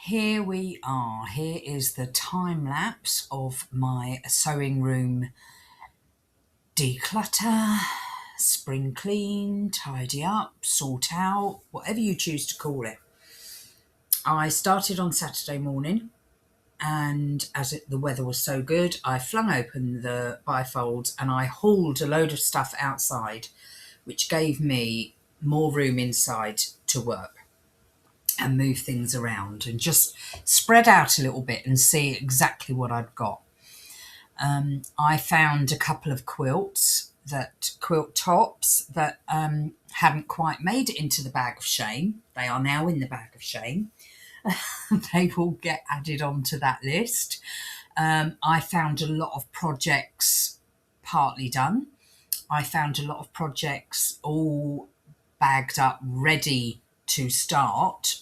Here we are. Here is the time lapse of my sewing room declutter, spring clean, tidy up, sort out, whatever you choose to call it. I started on Saturday morning, and the weather was so good, I flung open the bifolds and I hauled a load of stuff outside, which gave me more room inside to work and move things around and just spread out a little bit and see exactly what I'd got. I found a couple of quilt tops that hadn't quite made it into the bag of shame. They are now in the bag of shame. They will get added onto that list. I found a lot of projects partly done. I found a lot of projects all bagged up, ready to start.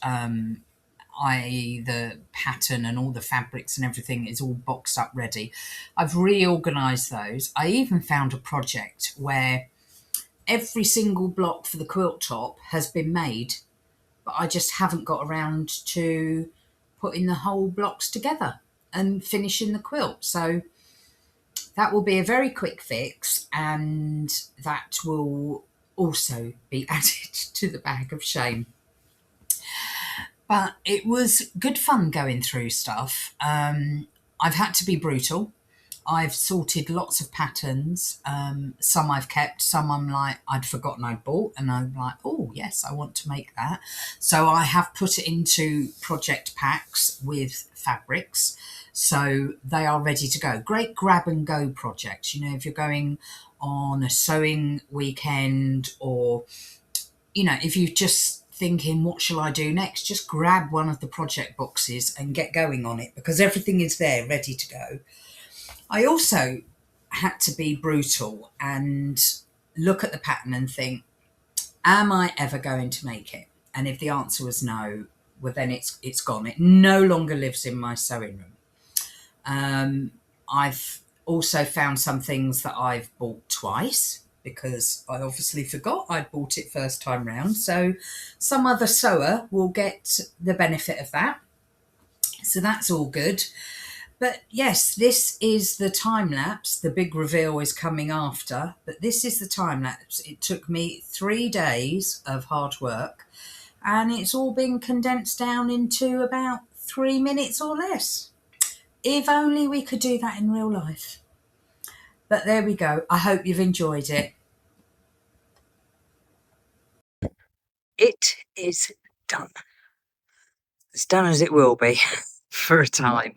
The pattern and all the fabrics and everything is all boxed up ready. I've reorganized those. I even found a project where every single block for the quilt top has been made, but I just haven't got around to putting the whole blocks together and finishing the quilt. So that will be a very quick fix, and that will also be added to the bag of shame. But it was good fun going through stuff. I've had to be brutal. I've sorted lots of patterns. Some I've kept, some I'd forgotten I'd bought, and I'm like, oh yes, I want to make that. So I have put it into project packs with fabrics, so they are ready to go. Great grab and go projects. You know, if you're going on a sewing weekend, or if you just thinking, what shall I do next? Just grab one of the project boxes and get going on it, because everything is there ready to go. I also had to be brutal and look at the pattern and think, am I ever going to make it? And if the answer was no, well, then it's gone. It no longer lives in my sewing room. I've also found some things that I've bought twice, because I obviously forgot I'd bought it first time round. So some other sewer will get the benefit of that. So that's all good. But yes, this is the time lapse. The big reveal is coming after, but this is the time lapse. It took me 3 days of hard work, and it's all been condensed down into about 3 minutes or less. If only we could do that in real life. But there we go. I hope you've enjoyed it. It is done. As done as it will be for a time.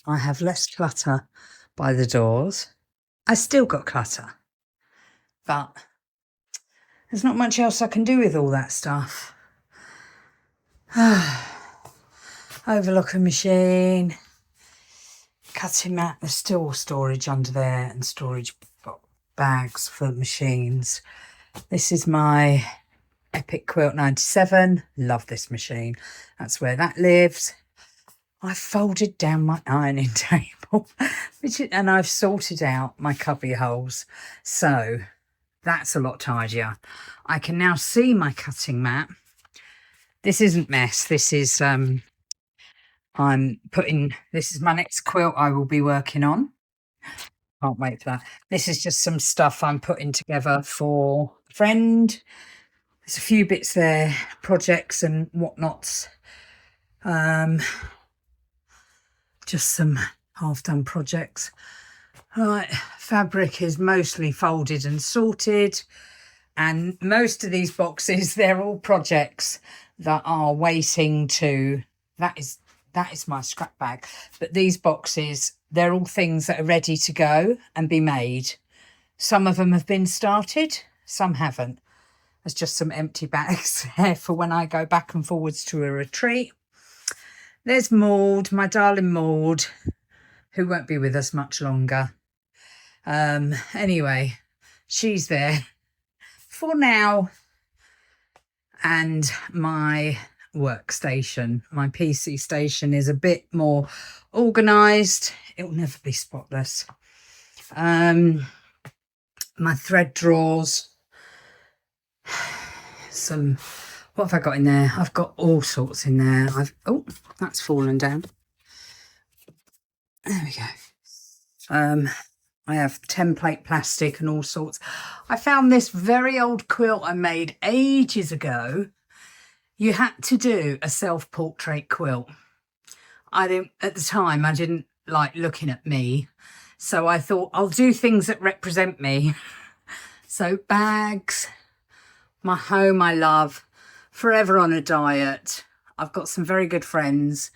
I have less clutter by the doors. I still got clutter, but there's not much else I can do with all that stuff. Overlocker machine, cutting mat. There's still storage under there and storage bags for machines. This is my Epic Quilt 97. Love this machine. That's where that lives. I folded down my ironing table, and I've sorted out my cubby holes. So that's a lot tidier. I can now see my cutting mat. This isn't mess. This is this is my next quilt I will be working on. Can't wait for that. This is just some stuff I'm putting together for a friend. There's a few bits there, projects and whatnots. Just some half-done projects. Right, fabric is mostly folded and sorted, and most of these boxes, they're all projects that are waiting to, that is my scrap bag, but these boxes, they're all things that are ready to go and be made. Some of them have been started, some haven't. There's just some empty bags there for when I go back and forwards to a retreat. There's Maud, my darling Maud, who won't be with us much longer. Anyway, she's there for now. And my workstation, my PC station, is a bit more organised. It will never be spotless. My thread drawers, some What have I got in there? I've got all sorts in there. Oh, that's fallen down. There we go. I have template plastic and all sorts. I found this very old quilt I made ages ago. You had to do a self-portrait quilt. At the time, I didn't like looking at me. So I thought I'll do things that represent me. So bags, my home I love, forever on a diet. I've got some very good friends.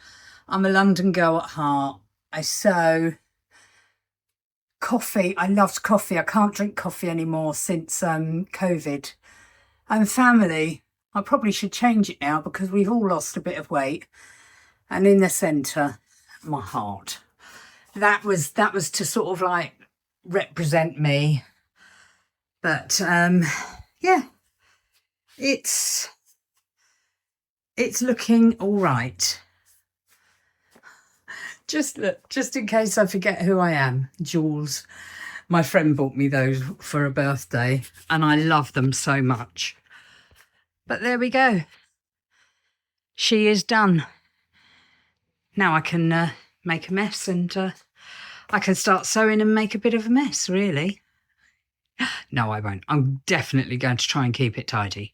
I'm a London girl at heart. I sew. Coffee, I loved coffee. I can't drink coffee anymore since COVID. And family, I probably should change it now because we've all lost a bit of weight. And in the centre, my heart. That was to sort of like represent me. But yeah, it's looking all right. Just in case I forget who I am, Jules. My friend bought me those for a birthday and I love them so much. But there we go. She is done. Now I can make a mess and I can start sewing and make a bit of a mess, really. No, I won't. I'm definitely going to try and keep it tidy.